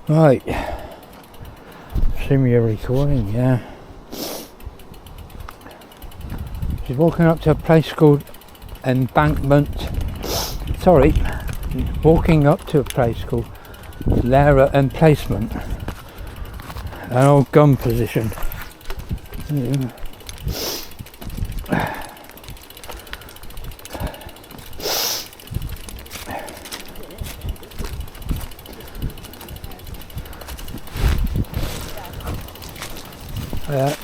Right, see me recording, yeah. She's walking up to a place called Emplacement. Sorry, walking up to a place called Laira Emplacement. An old gun position. Yeah.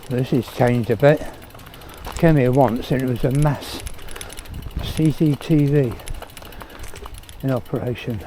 This has changed a bit. I came here once and it was a mass CCTV in operation.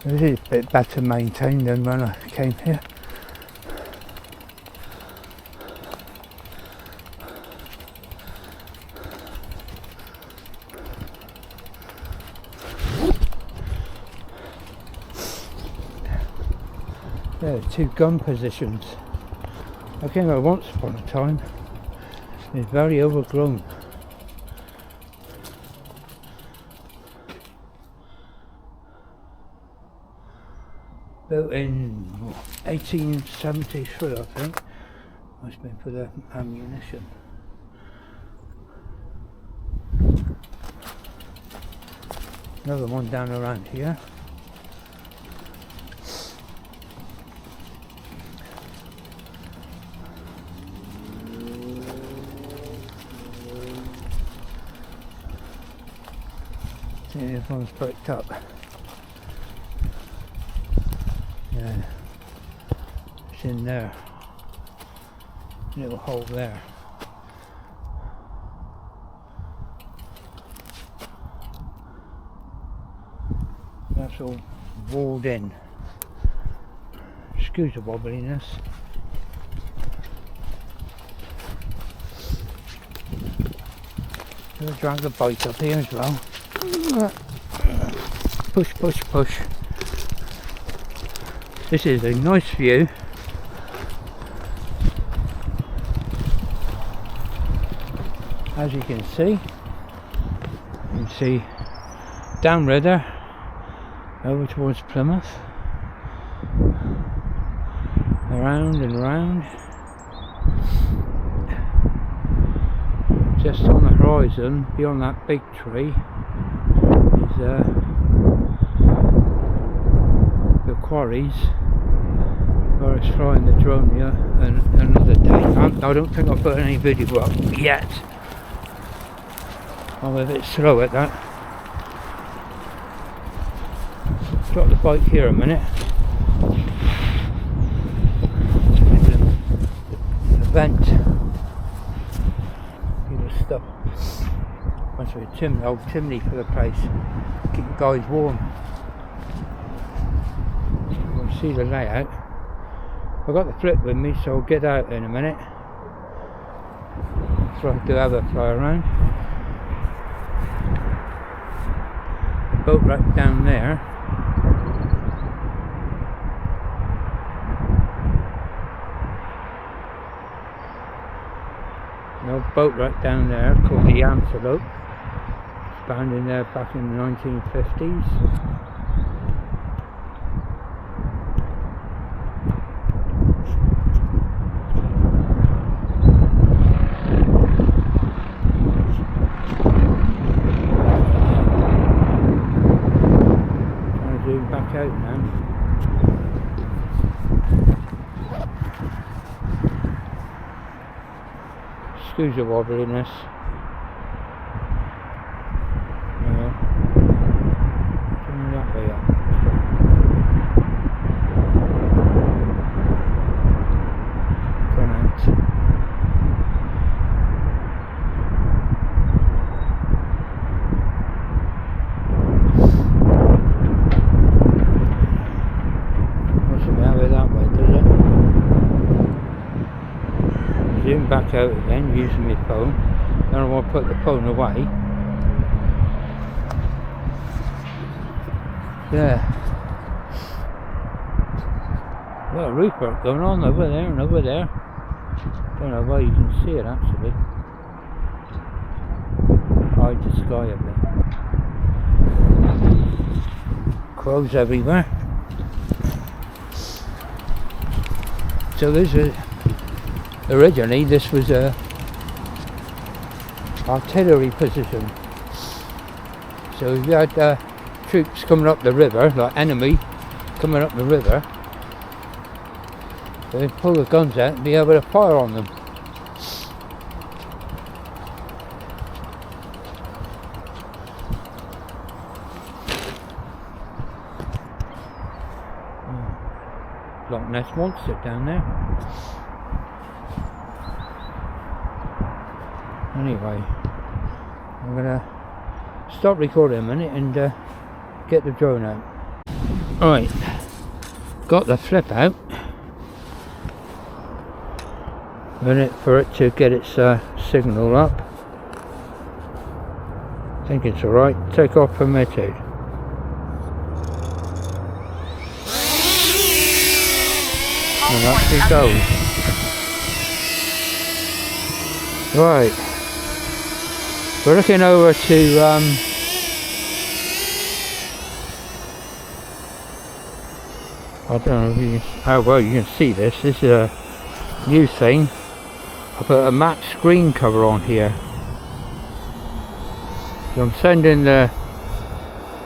This is a bit better maintained than when I came here. There are two gun positions. I came here once upon a time. It's very overgrown. Built in 1873, I think. Must have been for the ammunition. Another one down around here. See if this one's bricked up. Yeah, it's in there, little hole there. That's all walled in. Excuse the wobbliness. I'll drag the bike up here as well. Push, push, push. This is a nice view. As you can see downriver over towards Plymouth, around and around. Just on the horizon, beyond that big tree, is the quarries where it's flying the drone here another day. I don't think I've put any video up yet. I'm a bit slow at that. Drop the bike here a minute. The vent. Stuff. Must be a old chimney for the place. Keep the guys warm. You'll see the layout. I've got the flip with me, so I'll get out in a minute. Try to have a fly around. The boat right down there. An old boat right down there called the Antelope. It's found in there back in the 1950s. Trying to zoom back out now. excuse the wobbliness. Coming that way up. Gone out. Zoom back out again using my phone. Then I want to put the phone away. Yeah. Well, roof work going on over there and over there. Don't know why you can see it actually. Hide the sky a bit. Crows everywhere. So originally this was a artillery position. So if you had troops coming up the river, like enemy coming up the river, they'd pull the guns out and be able to fire on them. Loch Ness Monster down there. Anyway, I'm gonna stop recording a minute and get the drone out. Alright, got the flip out. For it to get its signal up. I think it's alright. Take off permitted. And up it goes. Right. We're looking over to I don't know how well you can see this. This is a new thing. I put a matte screen cover on here. So I'm sending the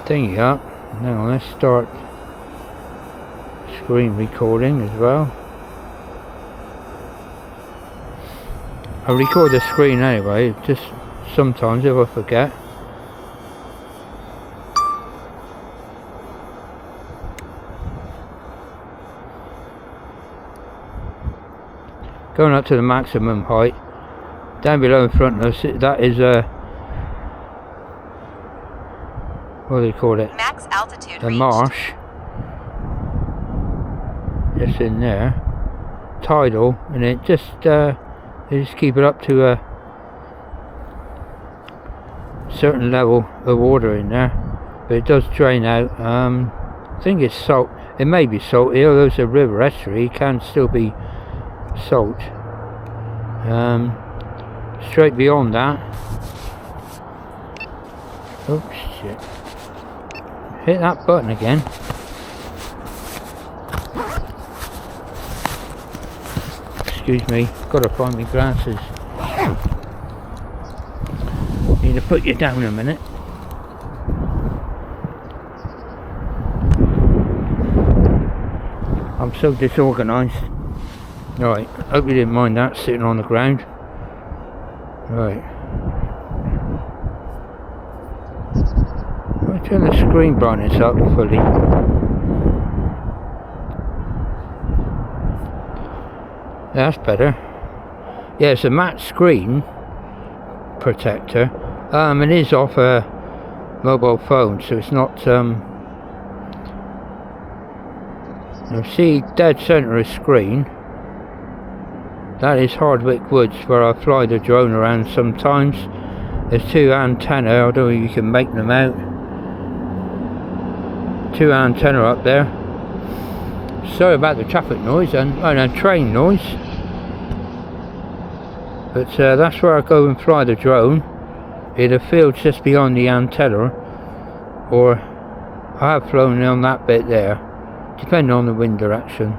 thingy up. Now let's start screen recording as well. I record the screen anyway, just sometimes if I forget. Going up to the maximum height. Down below in front of us, that is a what do they call it? Max altitude a reached. Marsh. Just in there. Tidal, and it just they just keep it up to a certain level of water in there, but it does drain out. I think it's salt. It may be salty, although it's a river estuary, it can still be salt. Straight beyond that, oops, shit, hit that button again. Excuse me, gotta find my glasses. Need to put you down a minute. I'm so disorganised. Right, hope you didn't mind that sitting on the ground. Right. I'll turn the screen brightness up fully. That's better. Yeah, it's a matte screen protector. It is off a mobile phone, so it's not you see dead centre of screen. That is Hardwick Woods, where I fly the drone around sometimes. There's two antennae, I don't know if you can make them out. Two antennae up there. Sorry about the traffic noise and train noise. But that's where I go and fly the drone. Either fields just beyond the antenna, or I have flown on that bit there, depending on the wind direction.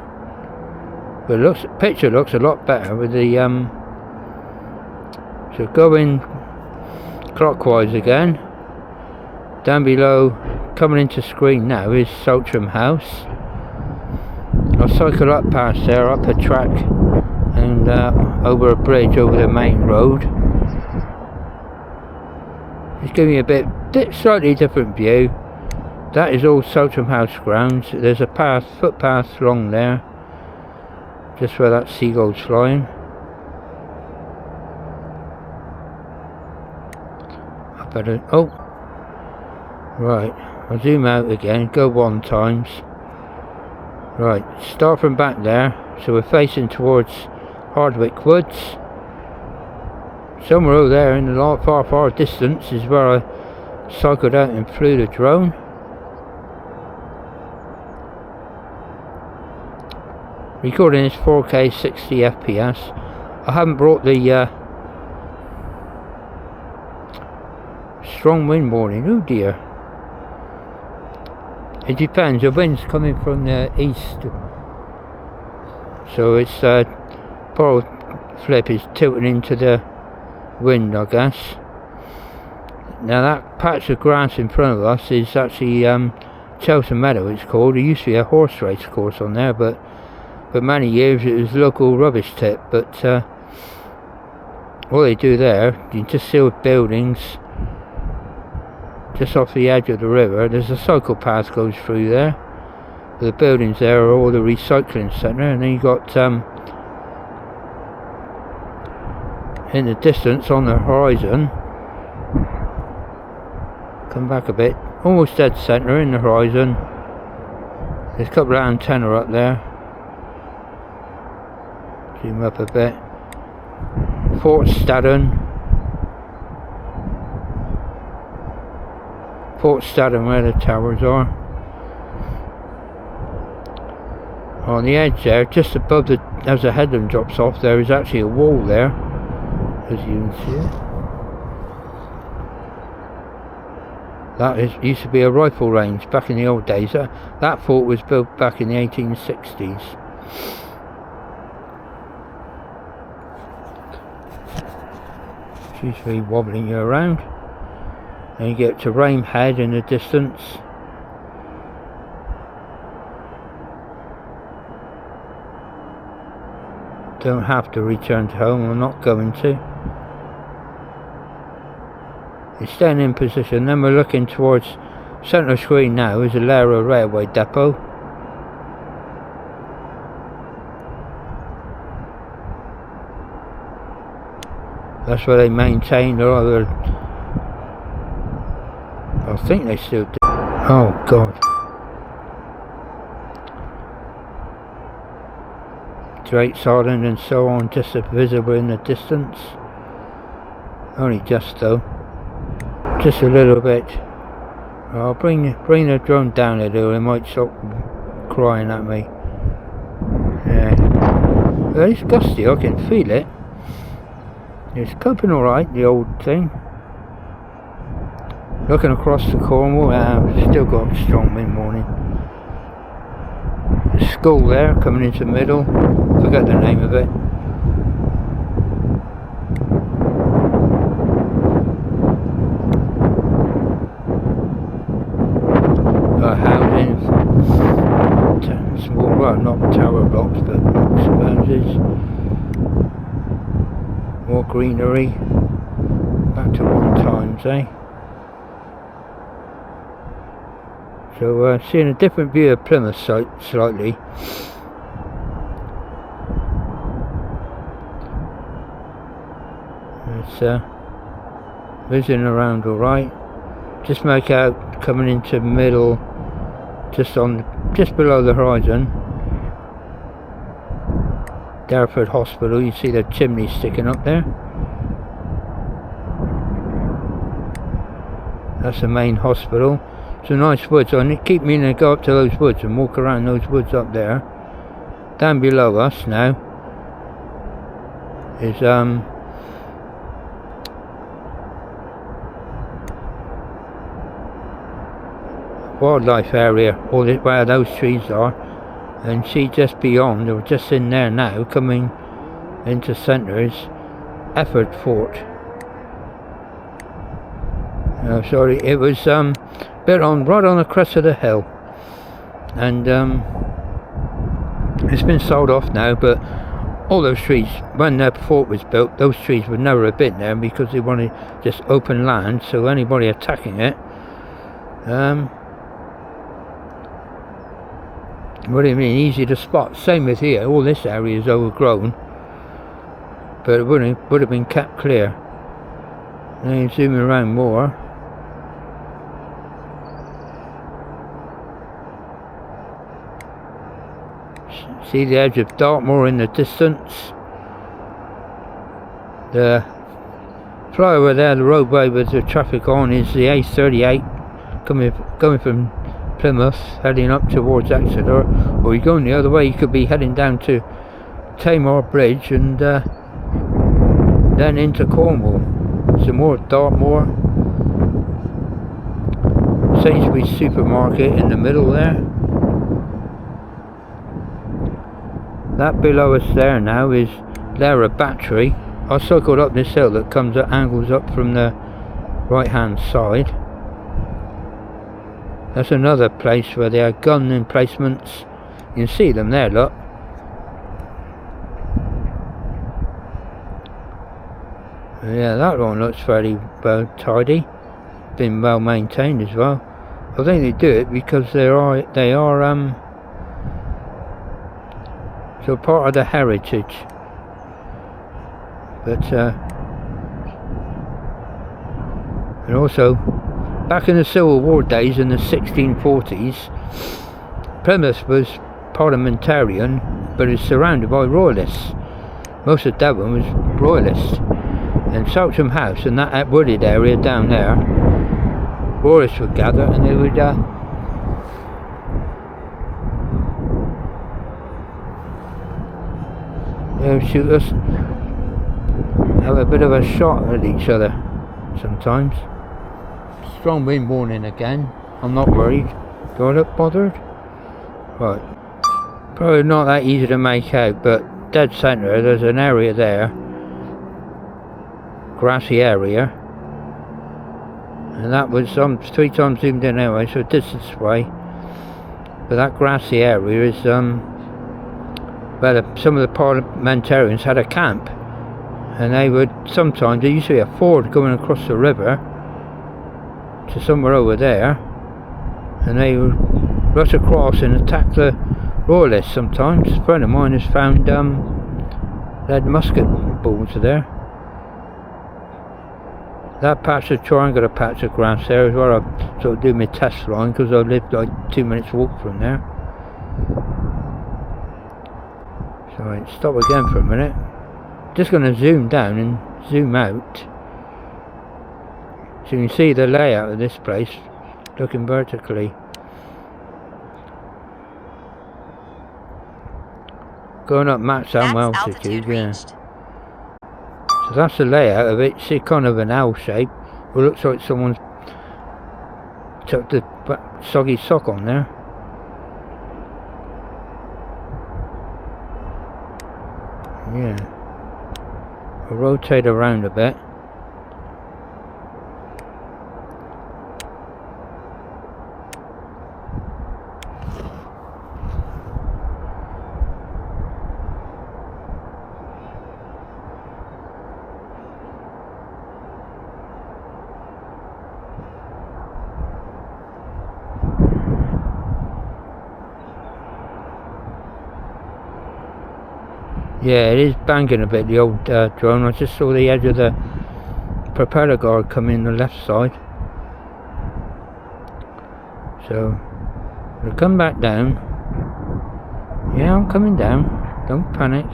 But picture looks a lot better with the so going clockwise again. Down below, coming into screen now, is Saltram House. I'll cycle up past there, up a track, and down over a bridge over the main road. It's giving you a bit slightly different view. That is all Saltram House grounds. There's a footpath along there, just where that seagull's flying. I better, oh, right, I'll zoom out again, go 1 times. Right, start from back there, so we're facing towards Hardwick Woods. Somewhere over there in the far distance is where I cycled out and flew the drone. Recording this 4K 60 FPS. I haven't brought the strong wind warning. Oh dear. It depends, the wind's coming from the east, so it's bottle flip is tilting into the wind, I guess. Now that patch of grass in front of us is actually Cheltenham Meadow, it's called. There used to be a horse race course on there, but for many years it was local rubbish tip. But what they do there, you just see with buildings just off the edge of the river. There's a cycle path goes through there. The buildings there are all the recycling centre, and then you got in the distance on the horizon, come back a bit, almost dead centre in the horizon, there's a couple of antenna up there. Zoom up a bit. Fort Staden where the towers are. On the edge there, just above the, as the headland drops off, there is actually a wall there, as you can see. That used to be a rifle range back in the old days. That fort was built back in the 1860s. It's usually wobbling you around. And you get to Rame Head in the distance. Don't have to return to home, I'm not going to. It's staying in position. Then we're looking towards centre screen now is the Laira Railway Depot. That's where they maintain a lot of the, I think they still do. Oh God. Drake's Island and so on, just visible in the distance. Only just though. Just a little bit. I'll bring the drone down a little, it might stop crying at me. Yeah. Well, it's gusty, I can feel it. It's coping alright, the old thing. Looking across the Cornwall, still got a strong wind warning. The school there, coming into the middle, forget the name of it. Housing, small, well not tower blocks, but blocks of houses. More greenery, back to one times, eh? So seeing a different view of Plymouth slightly. It's whizzing around alright. Just make out coming into middle, just below the horizon. Dareford Hospital, you see the chimney sticking up there. That's the main hospital. Some nice woods. I keep meaning to go up to those woods and walk around those woods up there. Down below us now is wildlife area, where those trees are, and see just beyond, or just in there now, coming into centre is Efford Fort. No, sorry, it was built right on the crest of the hill, and it's been sold off now, but all those trees, when the fort was built, those trees would never have been there because they wanted just open land, so anybody attacking it, what do you mean, easy to spot. Same with here, all this area is overgrown, but it would have been kept clear. Now you zoom around more. See the edge of Dartmoor in the distance. The flyover there, the roadway with the traffic on, is the A38 coming from Plymouth, heading up towards Exeter. Or you're going the other way, you could be heading down to Tamar Bridge and then into Cornwall. Some more Dartmoor. Sainsbury's supermarket in the middle there. That below us there now is Laira Battery. I cycled up this hill that comes at angles up from the right hand side. That's another place where they have gun emplacements. You can see them there, look. Yeah, that one looks fairly well tidy. Been well maintained as well. I think they do it because they are so part of the heritage. But and also back in the Civil War days in the 1640s, Plymouth was parliamentarian, but it's surrounded by royalists. Most of Devon was royalist. And Saltram House and that wooded area down there, royalists would gather and they would shoot us, have a bit of a shot at each other sometimes. Strong wind warning again. I'm not worried. Do I look bothered? Right. Probably not that easy to make out, but dead centre there's an area there, grassy area, and that was 3 times zoomed in anyway, so distance away. But that grassy area is where some of the parliamentarians had a camp, and they would sometimes, there used to be a ford going across the river to somewhere over there, and they would rush across and attack the royalists sometimes. A friend of mine has found they had musket balls there. That patch of triangular patch of grass there is where I sort of do my test line, because I lived like 2 minutes walk from there. So right, stop again for a minute. Just going to zoom down and zoom out, so you can see the layout of this place looking vertically. Going up max altitude, yeah. So that's the layout of it. See, kind of an L shape. It looks like someone's tucked a soggy sock on there. Yeah. I'll rotate around a bit. Yeah, it is banging a bit, the old drone. I just saw the edge of the propeller guard come in the left side. So, we'll come back down. Yeah, I'm coming down. Don't panic.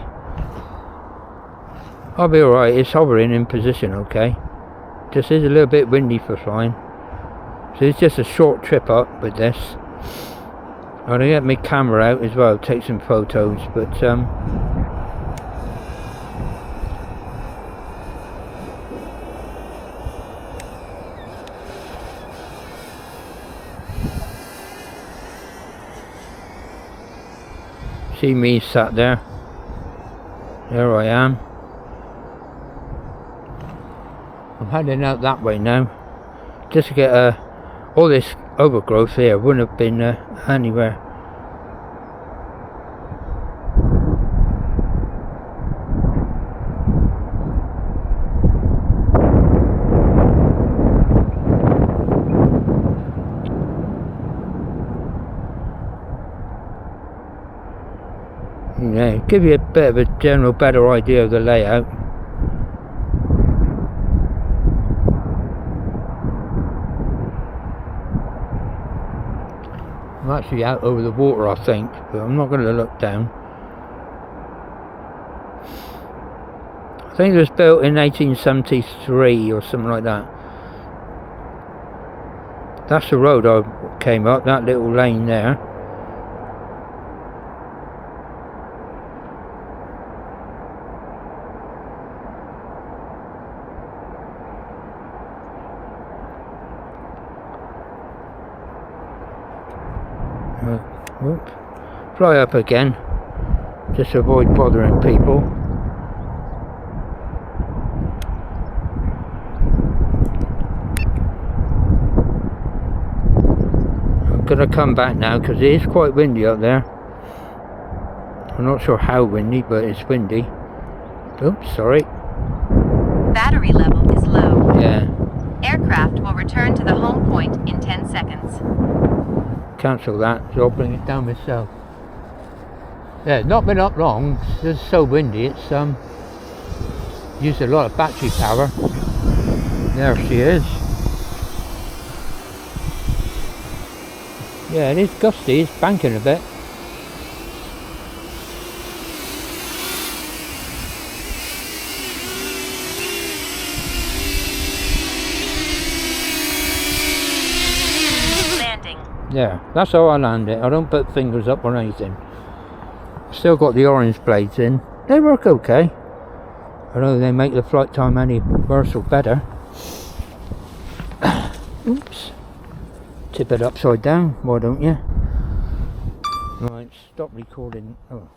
I'll be alright, it's hovering in position, okay. Just is a little bit windy for flying. So it's just a short trip up with this. I'm gonna get my camera out as well, take some photos, but see me sat there. There I am. I'm heading out that way now, just to get all this overgrowth here wouldn't have been anywhere. Yeah, give you a bit of a general better idea of the layout. I'm actually out over the water, I think, but I'm not going to look down. I think it was built in 1873 or something like that. That's the road I came up, that little lane there. Whoop. Fly up again, just to avoid bothering people. I'm going to come back now because it is quite windy up there. I'm not sure how windy, but it's windy. Oops, sorry. Battery level is low. Yeah. Aircraft will return to the home point in 10 seconds. Cancel that, so I'll bring it down myself. Yeah, not been up long. It's just so windy. It's used a lot of battery power. There she is. Yeah, it is gusty. It's banking a bit. Landing. Yeah, that's how I land it. I don't put fingers up or anything. Still got the orange blades in. They work okay. I don't know if they make the flight time any worse or better. Oops. Tip it upside down, why don't you? Right, stop recording. Oh.